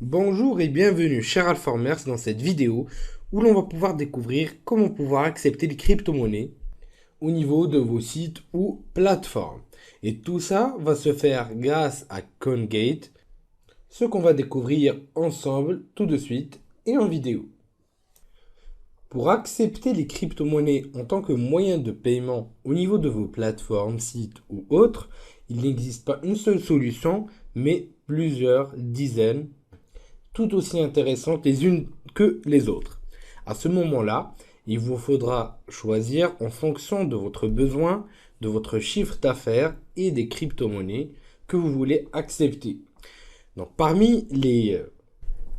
Bonjour et bienvenue chers Alformers dans cette vidéo où l'on va pouvoir découvrir comment pouvoir accepter les crypto-monnaies au niveau de vos sites ou plateformes. Et tout ça va se faire grâce à CoinGate, ce qu'on va découvrir ensemble tout de suite et en vidéo. Pour accepter les crypto-monnaies en tant que moyen de paiement au niveau de vos plateformes, sites ou autres, il n'existe pas une seule solution, mais plusieurs dizaines tout aussi intéressantes les unes que les autres. À ce moment-là, il vous faudra choisir en fonction de votre besoin, de votre chiffre d'affaires et des crypto-monnaies que vous voulez accepter. Donc, parmi les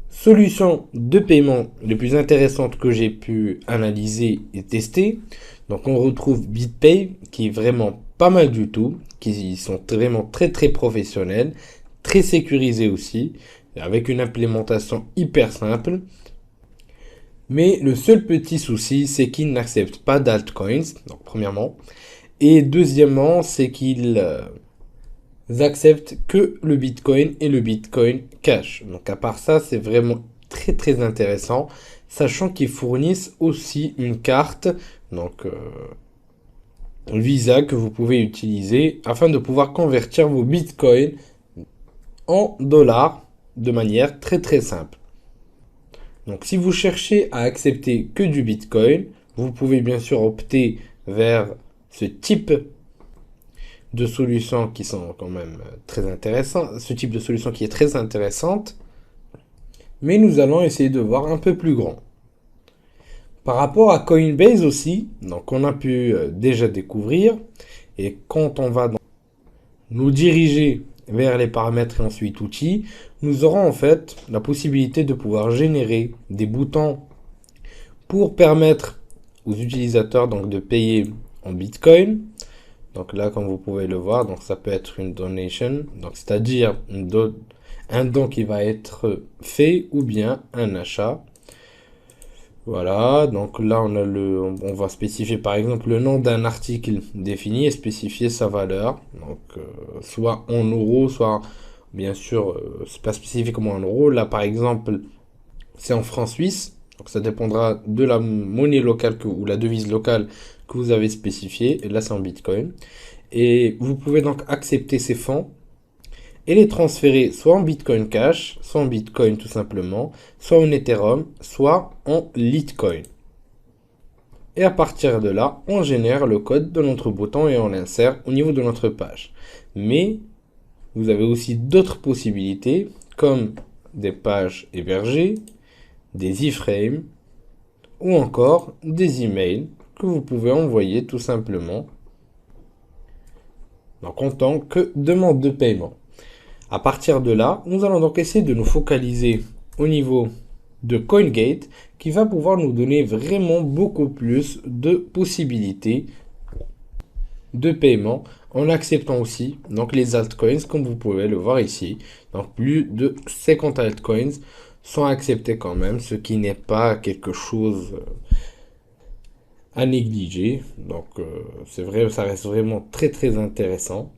solutions de paiement les plus intéressantes que j'ai pu analyser et tester, donc on retrouve BitPay qui est vraiment pas mal du tout, qui sont vraiment très professionnels, très sécurisés aussi, avec une implémentation hyper simple. Mais le seul petit souci, c'est qu'ils n'acceptent pas d'altcoins, donc premièrement. Et deuxièmement, c'est qu'ils acceptent que le Bitcoin et le Bitcoin Cash. Donc à part ça, c'est vraiment très intéressant, sachant qu'ils fournissent aussi une carte, donc Visa que vous pouvez utiliser afin de pouvoir convertir vos Bitcoins en dollars de manière très simple. Donc si vous cherchez à accepter que du Bitcoin, vous pouvez bien sûr opter vers ce type de solutions qui sont quand même très intéressantes, ce type de solution qui est très intéressante, mais nous allons essayer de voir un peu plus grand. Par rapport à Coinbase aussi, donc on a pu déjà découvrir, et quand on va nous diriger vers les paramètres et ensuite outils, nous aurons en fait la possibilité de pouvoir générer des boutons pour permettre aux utilisateurs donc de payer en Bitcoin. Donc là, comme vous pouvez le voir, donc ça peut être une donation, donc c'est-à-dire un don qui va être fait ou bien un achat. Voilà, donc là on va spécifier par exemple le nom d'un article défini et spécifier sa valeur. Donc soit en euros, soit bien sûr c'est pas spécifiquement en euros. Là par exemple c'est en francs suisses, donc ça dépendra de la monnaie locale ou la devise locale que vous avez spécifiée. Et là c'est en Bitcoin. Et vous pouvez donc accepter ces fonds et les transférer soit en Bitcoin Cash, soit en Bitcoin tout simplement, soit en Ethereum, soit en Litecoin. Et à partir de là, on génère le code de notre bouton et on l'insère au niveau de notre page. Mais vous avez aussi d'autres possibilités comme des pages hébergées, des iframes ou encore des emails que vous pouvez envoyer tout simplement donc en tant que demande de paiement. À partir de là, nous allons donc essayer de nous focaliser au niveau de CoinGate qui va pouvoir nous donner vraiment beaucoup plus de possibilités de paiement en acceptant aussi donc les altcoins comme vous pouvez le voir ici. Donc plus de 50 altcoins sont acceptés quand même, ce qui n'est pas quelque chose à négliger. Donc c'est vrai, ça reste vraiment très intéressant.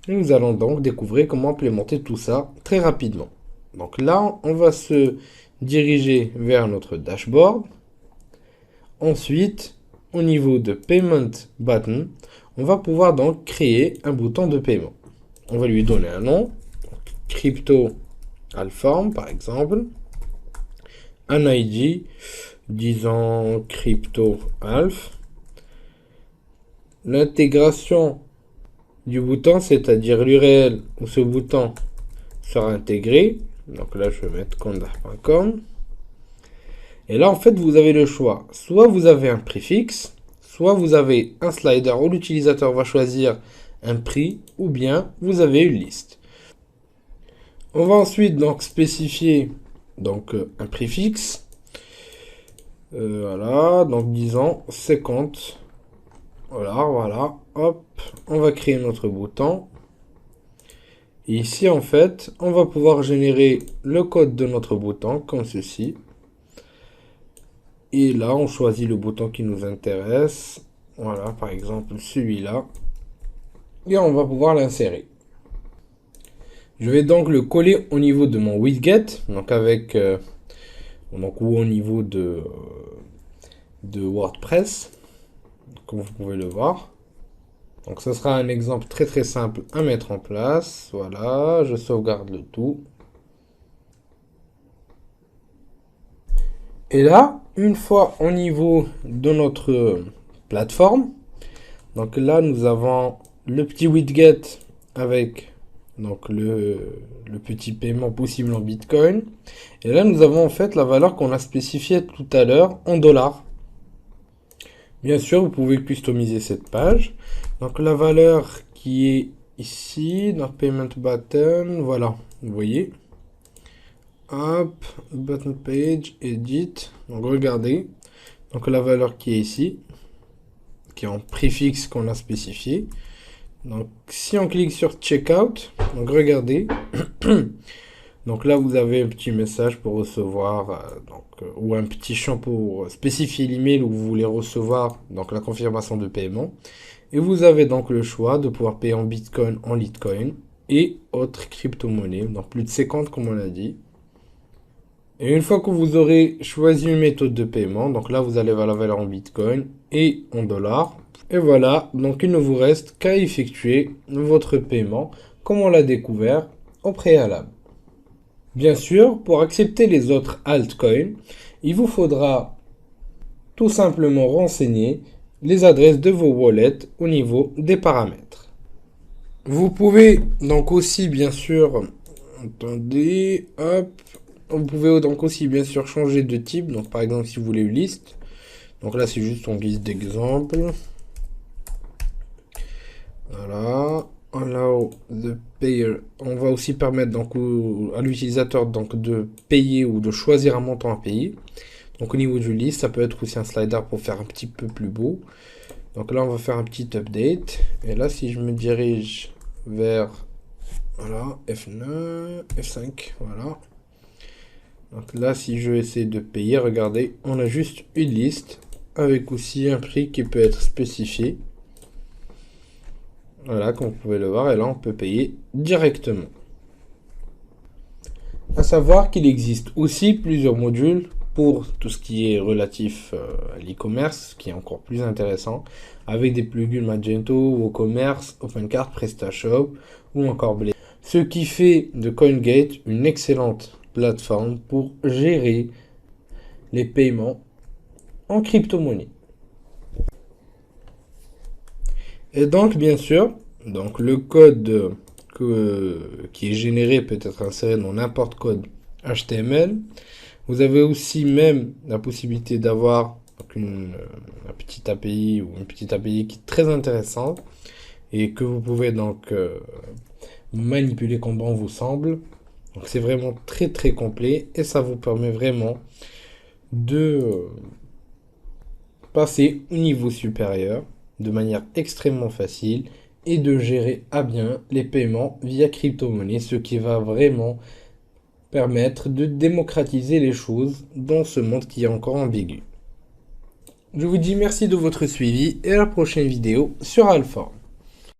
Et nous allons donc découvrir comment implémenter tout ça très rapidement. Donc là, on va se diriger vers notre dashboard. Ensuite, au niveau de Payment Button, on va pouvoir donc créer un bouton de paiement. On va lui donner un nom, Crypto Alform par exemple, un ID, disons Crypto Alf. L'intégration du bouton, c'est-à-dire l'URL où ce bouton sera intégré. Donc là, je vais mettre conda.com. Et là, en fait, vous avez le choix. Soit vous avez un préfixe, soit vous avez un slider où l'utilisateur va choisir un prix, ou bien vous avez une liste. On va ensuite donc spécifier donc un préfixe. Voilà, donc disons 50. Voilà, hop, on va créer notre bouton. Et ici, en fait, on va pouvoir générer le code de notre bouton comme ceci. Et là, on choisit le bouton qui nous intéresse. Voilà, par exemple celui-là. Et on va pouvoir l'insérer. Je vais donc le coller au niveau de mon widget, donc avec ou au niveau de WordPress, comme vous pouvez le voir. Donc ce sera un exemple très très simple à mettre en place. Voilà, je sauvegarde le tout. Et là, une fois au niveau de notre plateforme, donc là nous avons le petit widget avec donc le petit paiement possible en Bitcoin. Et là nous avons en fait la valeur qu'on a spécifiée tout à l'heure en dollars. Bien sûr, vous pouvez customiser cette page. Donc la valeur qui est ici, dans Payment Button, voilà, vous voyez. Hop, Button Page, Edit. Donc regardez. Donc la valeur qui est ici, qui est en préfixe qu'on a spécifié. Donc si on clique sur Checkout, donc regardez. Donc là, vous avez un petit message pour recevoir, ou un petit champ pour spécifier l'email où vous voulez recevoir donc la confirmation de paiement. Et vous avez donc le choix de pouvoir payer en Bitcoin, en Litecoin et autres crypto-monnaies, donc plus de 50 comme on l'a dit. Et une fois que vous aurez choisi une méthode de paiement, donc là vous allez voir la valeur en Bitcoin et en dollars. Et voilà, donc il ne vous reste qu'à effectuer votre paiement comme on l'a découvert au préalable. Bien sûr, pour accepter les autres altcoins, il vous faudra tout simplement renseigner les adresses de vos wallets au niveau des paramètres. Vous pouvez donc aussi bien sûr, attendez, hop, vous pouvez donc aussi bien sûr changer de type, donc par exemple si vous voulez une liste, donc là c'est juste en guise d'exemple. Voilà. Allow the payer. On va aussi permettre donc à l'utilisateur donc de payer ou de choisir un montant à payer. Donc au niveau du list, ça peut être aussi un slider pour faire un petit peu plus beau. Donc là, on va faire un petit update. Et là, si je me dirige vers voilà, F9, F5, voilà. Donc là, si je essaie de payer, regardez, on a juste une liste avec aussi un prix qui peut être spécifié. Voilà, comme vous pouvez le voir, et là on peut payer directement. À savoir qu'il existe aussi plusieurs modules pour tout ce qui est relatif à l'e-commerce, ce qui est encore plus intéressant, avec des plugins Magento, WooCommerce, OpenCart, PrestaShop ou encore Blade. Ce qui fait de CoinGate une excellente plateforme pour gérer les paiements en crypto-monnaie. Et donc, bien sûr, donc le code qui est généré peut être inséré dans n'importe code HTML. Vous avez aussi même la possibilité d'avoir un petit API ou une petite API qui est très intéressante et que vous pouvez donc manipuler comme bon vous semble. Donc c'est vraiment très très complet et ça vous permet vraiment de passer au niveau supérieur de manière extrêmement facile et de gérer à bien les paiements via crypto-monnaie, ce qui va vraiment permettre de démocratiser les choses dans ce monde qui est encore ambigu. Je vous dis merci de votre suivi et à la prochaine vidéo sur Alpha.